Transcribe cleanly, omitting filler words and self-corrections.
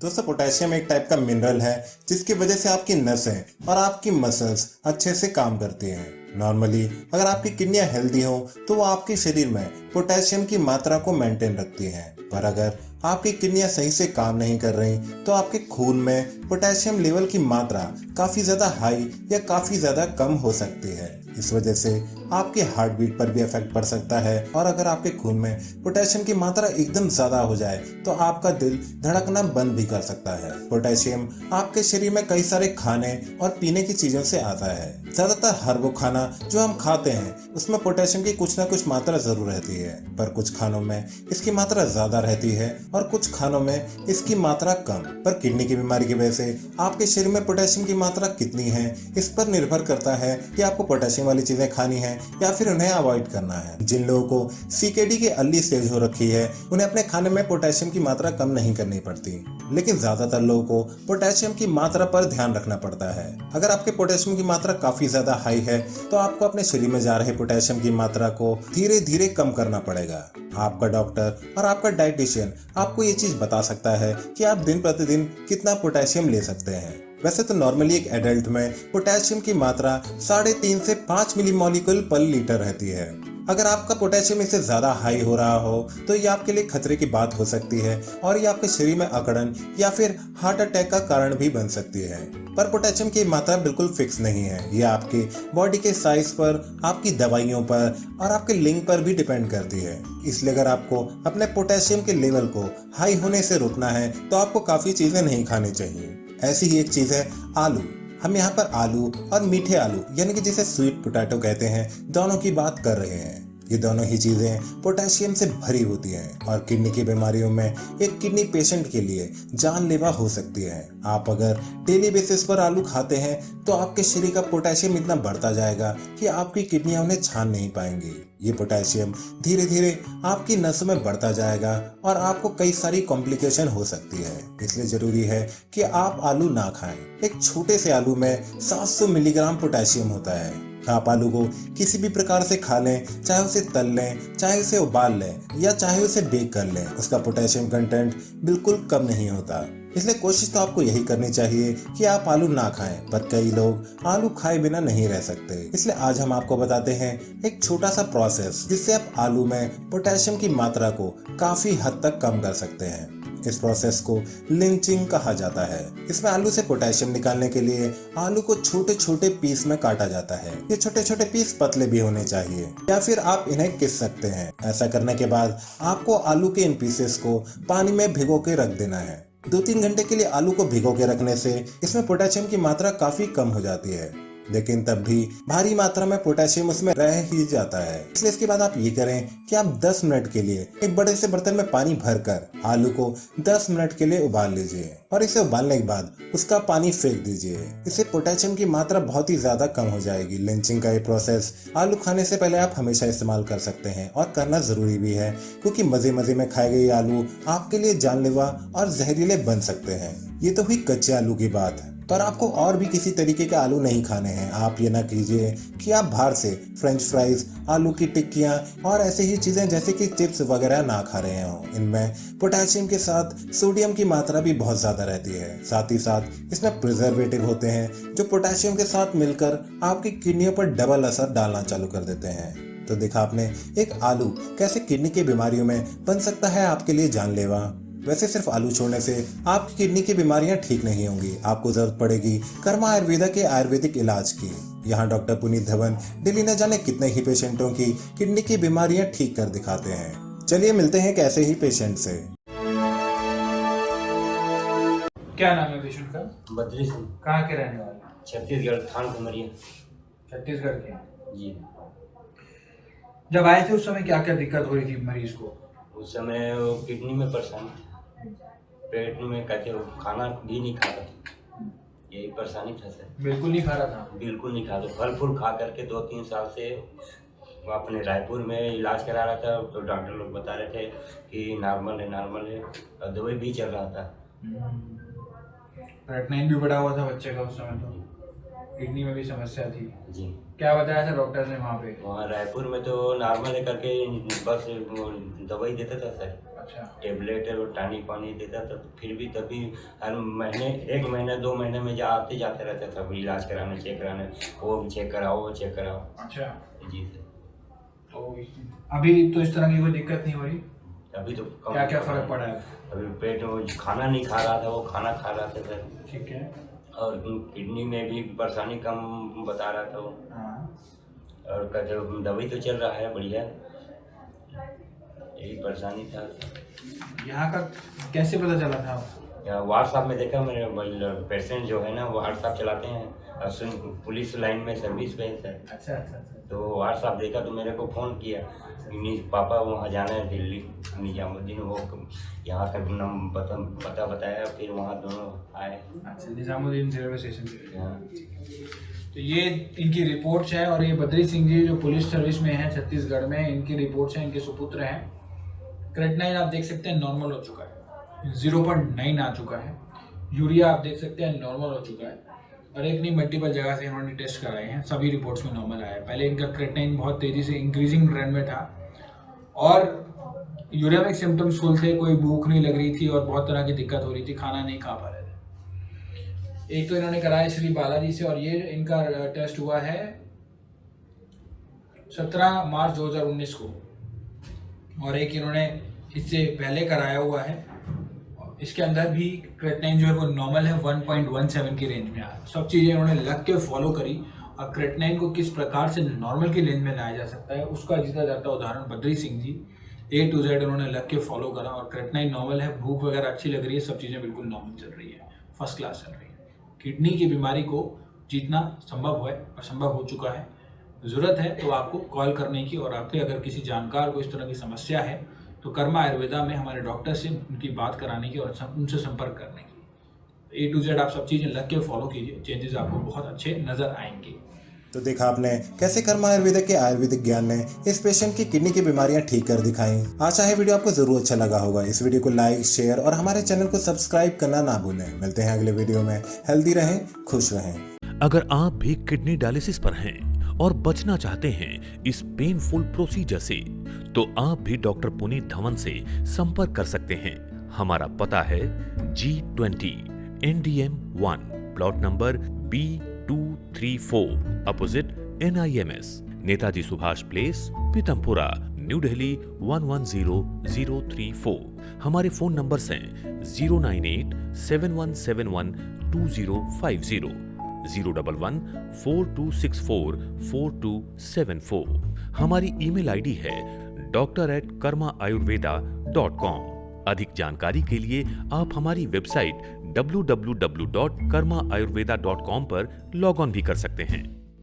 दोस्तों पोटेशियम एक टाइप का मिनरल है जिसकी वजह से आपकी नसें और आपकी मसल्स अच्छे से काम करती हैं। नॉर्मली अगर आपकी किडनियां हेल्दी हो तो वो आपके शरीर में पोटेशियम की मात्रा को मेंटेन रखती हैं, पर अगर आपकी किडनियां सही से काम नहीं कर रही तो आपके खून में पोटेशियम लेवल की मात्रा काफी ज्यादा हाई या काफी ज्यादा कम हो सकती है। इस वजह से आपके हार्ट बीट पर भी इफेक्ट पड़ सकता है और अगर आपके खून में पोटेशियम की मात्रा एकदम ज्यादा हो जाए तो आपका दिल धड़कना बंद भी कर सकता है। पोटेशियम आपके शरीर में कई सारे खाने और पीने की चीजों से आता है। ज्यादातर हर वो खाना जो हम खाते हैं उसमें पोटेशियम की कुछ ना कुछ मात्रा जरूर रहती है, पर कुछ खानों में इसकी मात्रा ज्यादा रहती है और कुछ खानों में इसकी मात्रा कम। पर किडनी की बीमारी की वजह से आपके शरीर में पोटेशियम की मात्रा कितनी है इस पर निर्भर करता है कि आपको पोटेशियम वाली चीजें खानी है या फिर उन्हें अवॉइड करना है। जिन लोगों को सीकेडी की अर्ली स्टेज हो रखी है उन्हें अपने खाने में पोटेशियम की मात्रा कम नहीं करनी पड़ती, लेकिन ज्यादातर लोगों को पोटेशियम की मात्रा पर ध्यान रखना पड़ता है। अगर आपके पोटेशियम की मात्रा काफी ज्यादा हाई है तो आपको अपने शरीर में जा रहे पोटेशियम की मात्रा को धीरे धीरे कम करना पड़ेगा। आपका डॉक्टर और आपका डाइटिशियन आपको ये चीज बता सकता है कि आप दिन प्रतिदिन कितना पोटेशियम ले सकते हैं। वैसे तो नॉर्मली एक एडल्ट में पोटेशियम की मात्रा 3.5 से 5 मिलीमोलिक्यूल पर लीटर रहती है। अगर आपका पोटेशियम इससे ज्यादा हाई हो रहा हो तो ये आपके लिए खतरे की बात हो सकती है और ये आपके शरीर में अकड़न या फिर हार्ट अटैक का कारण भी बन सकती है। पर पोटेशियम की मात्रा बिल्कुल फिक्स नहीं है, ये आपके बॉडी के साइज पर, आपकी दवाइयों पर और आपके लिंग पर भी डिपेंड करती है। इसलिए अगर आपको अपने पोटेशियम के लेवल को हाई होने से रोकना है तो आपको काफी चीजें नहीं खानी चाहिए। ऐसी ही एक चीज है आलू। हम यहाँ पर आलू और मीठे आलू यानी कि जिसे स्वीट पोटैटो कहते हैं दोनों की बात कर रहे हैं। ये दोनों ही चीजें पोटेशियम से भरी होती हैं और किडनी की बीमारियों में एक किडनी पेशेंट के लिए जानलेवा हो सकती है। आप अगर डेली बेसिस पर आलू खाते हैं तो आपके शरीर का पोटेशियम इतना बढ़ता जाएगा कि आपकी किडनियां उन्हें छान नहीं पाएंगी। ये पोटेशियम धीरे धीरे आपकी नसों में बढ़ता जाएगा और आपको कई सारी कॉम्प्लिकेशन हो सकती है। इसलिए जरूरी है कि आप आलू ना खाएं। एक छोटे से आलू में 700 मिलीग्राम पोटेशियम होता है। आप आलू को किसी भी प्रकार से खा लें, चाहे उसे तल लें, चाहे उसे उबाल लें या चाहे उसे बेक कर लें, उसका पोटेशियम कंटेंट बिल्कुल कम नहीं होता। इसलिए कोशिश तो आपको यही करनी चाहिए कि आप आलू ना खाएं, पर कई लोग आलू खाए बिना नहीं रह सकते। इसलिए आज हम आपको बताते हैं एक छोटा सा प्रोसेस जिससे आप आलू में पोटेशियम की मात्रा को काफी हद तक कम कर सकते हैं। इस प्रोसेस को लिंचिंग कहा जाता है। इसमें आलू से पोटेशियम निकालने के लिए आलू को छोटे छोटे पीस में काटा जाता है। ये छोटे छोटे पीस पतले भी होने चाहिए या फिर आप इन्हें घिस सकते हैं। ऐसा करने के बाद आपको आलू के इन पीसेस को पानी में भिगो के रख देना है। 2-3 घंटे के लिए आलू को भिगो के रखने से इसमें पोटेशियम की मात्रा काफी कम हो जाती है, लेकिन तब भी भारी मात्रा में पोटेशियम उसमें रह ही जाता है। इसलिए इसके बाद आप ये करें कि आप 10 मिनट के लिए एक बड़े से बर्तन में पानी भरकर आलू को 10 मिनट के लिए उबाल लीजिए और इसे उबालने के बाद उसका पानी फेंक दीजिए। इससे पोटेशियम की मात्रा बहुत ही ज्यादा कम हो जाएगी। लिंचिंग का ये प्रोसेस आलू खाने से पहले आप हमेशा इस्तेमाल कर सकते हैं और करना जरूरी भी है, क्योंकि मजे मजे में खाए गए आलू आपके लिए जानलेवा और जहरीले बन सकते हैं। ये तो हुई कच्चे आलू की बात, पर आपको और भी किसी तरीके के आलू नहीं खाने हैं। आप ये ना कीजिए कि आप बाहर से फ्रेंच फ्राइज, आलू की टिक्कियां और ऐसे ही चीजें जैसे कि चिप्स वगैरह ना खा रहे हो। इनमें पोटेशियम के साथ सोडियम की मात्रा भी बहुत ज्यादा रहती है। साथ ही साथ इसमें प्रिजर्वेटिव होते हैं जो पोटेशियम के साथ मिलकर आपकी किडनियों पर डबल असर डालना चालू कर देते हैं। तो देखा आपने एक आलू कैसे किडनी की बीमारियों में बन सकता है आपके लिए जानलेवा। वैसे सिर्फ आलू छोड़ने से आपकी किडनी की बीमारियां ठीक नहीं होंगी, आपको जरूरत पड़ेगी कर्मा आयुर्वेदा के आयुर्वेदिक इलाज की। यहाँ डॉक्टर पुनीत धवन दिल्ली न जाने कितने ही पेशेंटों की किडनी की बीमारियां ठीक कर दिखाते हैं। चलिए मिलते हैं एक ऐसे ही पेशेंट से। क्या नाम है पेशेंट का? बद्री सिंह, कहाँ के रहने वाले? छत्तीसगढ़, थान कुमरिया। छत्तीसगढ़ के? जी। जब आए थे उस समय क्या क्या दिक्कत हो रही थी मरीज को? उस समय वो किडनी में परेशानी थी, पेट में कहते वो खाना भी नहीं खाता था, यही परेशानी था सर। बिल्कुल नहीं खा रहा था? बिल्कुल नहीं खाता। फल फूल खा करके 2-3 साल से वो अपने रायपुर में इलाज करा रहा था, तो डॉक्टर लोग बता रहे थे कि नॉर्मल है और दवाई भी चल रहा था। क्रेटनाइन भी बढ़ा हुआ था बच्चे का उस समय, तो किडनी में भी समस्या थी। जी। क्या बताया था डॉक्टर ने वहाँ पे? वहाँ रायपुर में तो नॉर्मल है करके बस दवाई देता था सर। अच्छा। टेबलेट और टानिक पानी देता था, तो फिर भी तभी हर महीने 1 महीने 2 महीने में आते जाते रहता था इलाज कराने, चेक कराने, वो चेक कराओ, वो चेक कराओ। अच्छा, जी सर। तो अभी तो इस तरह की कोई दिक्कत नहीं हो रही? अभी तो कम। क्या क्या फर्क पड़ा है? अभी पेट में खाना नहीं खा रहा था, वो खाना खा रहा था सर। ठीक है। और किडनी में भी परेशानी कम बता रहा था वो। हाँ। और दवाई तो चल रहा है बढ़िया, यही परेशानी था। यहाँ का कैसे पता चला था? व्हाट्सएप में देखा, मेरे पेशेंट जो है ना वो व्हाट्सएप चलाते हैं, पुलिस लाइन में सर्विस पे है सर। अच्छा अच्छा अच्छा। तो व्हाट्सएप देखा तो मेरे को फ़ोन किया, पापा वहाँ जाना है दिल्ली निजामुद्दीन, वो यहाँ का नाम पता बताया, फिर वहाँ दोनों आए। अच्छा, निजामुद्दीन रेलवे स्टेशन पे। हाँ। तो ये इनकी रिपोर्ट्स हैं, और ये बद्री सिंह जी जो पुलिस सर्विस में हैं छत्तीसगढ़ में, इनकी रिपोर्ट्स हैं, इनके सुपुत्र हैं। क्रेटनाइन आप देख सकते हैं नॉर्मल हो चुका है, 0.9 आ चुका है। यूरिया आप देख सकते हैं नॉर्मल हो चुका है, और एक नहीं मल्टीपल जगह से इन्होंने टेस्ट कराए हैं, सभी रिपोर्ट्स में नॉर्मल आया है। पहले इनका क्रेटनाइन बहुत तेज़ी से इंक्रीजिंग ट्रेंड में था, और यूरियामिक सिम्टम्स फुल थे, कोई भूख नहीं लग रही थी और बहुत तरह की दिक्कत हो रही थी, खाना नहीं खा पा रहे थे। एक तो इन्होंने कराया श्री बालाजी से, और ये इनका टेस्ट हुआ है 17 मार्च 2019 को, और एक इन्होंने इससे पहले कराया हुआ है। इसके अंदर भी क्रेटनाइन जो है वो नॉर्मल है, 1.17 की रेंज में आया। सब चीज़ें इन्होंने लग के फॉलो करी, और क्रेटनाइन को किस प्रकार से नॉर्मल की रेंज में लाया जा सकता है उसका जीता जाता उदाहरण Badri Singh ji. A to Z उन्होंने लग के फॉलो करा, और क्रेटनाइन नॉर्मल है, भूख वगैरह अच्छी लग रही है, सब चीज़ें बिल्कुल नॉर्मल चल रही है, फर्स्ट क्लास चल रही है। किडनी की बीमारी को जीतना संभव है और संभव हो चुका है। ज़रूरत है तो आपको कॉल करने की, और आपके अगर किसी जानकार को इस तरह की समस्या है तो कर्मा आयुर्वेदा में हमारे डॉक्टर से उनकी बात कराने की और उनसे संपर्क करने की। A to Z आप सब चीज़ें लग के फॉलो कीजिए, चेंजेस आपको बहुत अच्छे नज़र आएंगे। तो देखा आपने कैसे कर्मा आयुर्वेदा के आयुर्वेदिक ज्ञान ने इस पेशेंट की किडनी की बीमारियां ठीक कर दिखाई। आशा है वीडियो आपको जरूर अच्छा लगा होगा। इस वीडियो को लाइक, शेयर और हमारे चैनल को सब्सक्राइब करना ना भूलें। मिलते हैं अगले वीडियो में। हेल्दी रहें, खुश रहें। अगर आप भी किडनी डायलिसिस पर हैं और बचना चाहते हैं इस पेनफुल प्रोसीजर से, तो आप भी डॉक्टर पुनीत धवन से संपर्क कर सकते हैं। हमारा पता है G20 NDM 1 plot number B234 opposite NIMS, Netaji Subhash place, Pitampura, new Delhi 110034। हमारे फोन नंबर्स हैं 09871712050, 01142644274। हमारी ईमेल आईडी है doctor@karmaayurveda.com। अधिक जानकारी के लिए आप हमारी वेबसाइट www.karmaayurveda.com पर लॉग ऑन भी कर सकते हैं।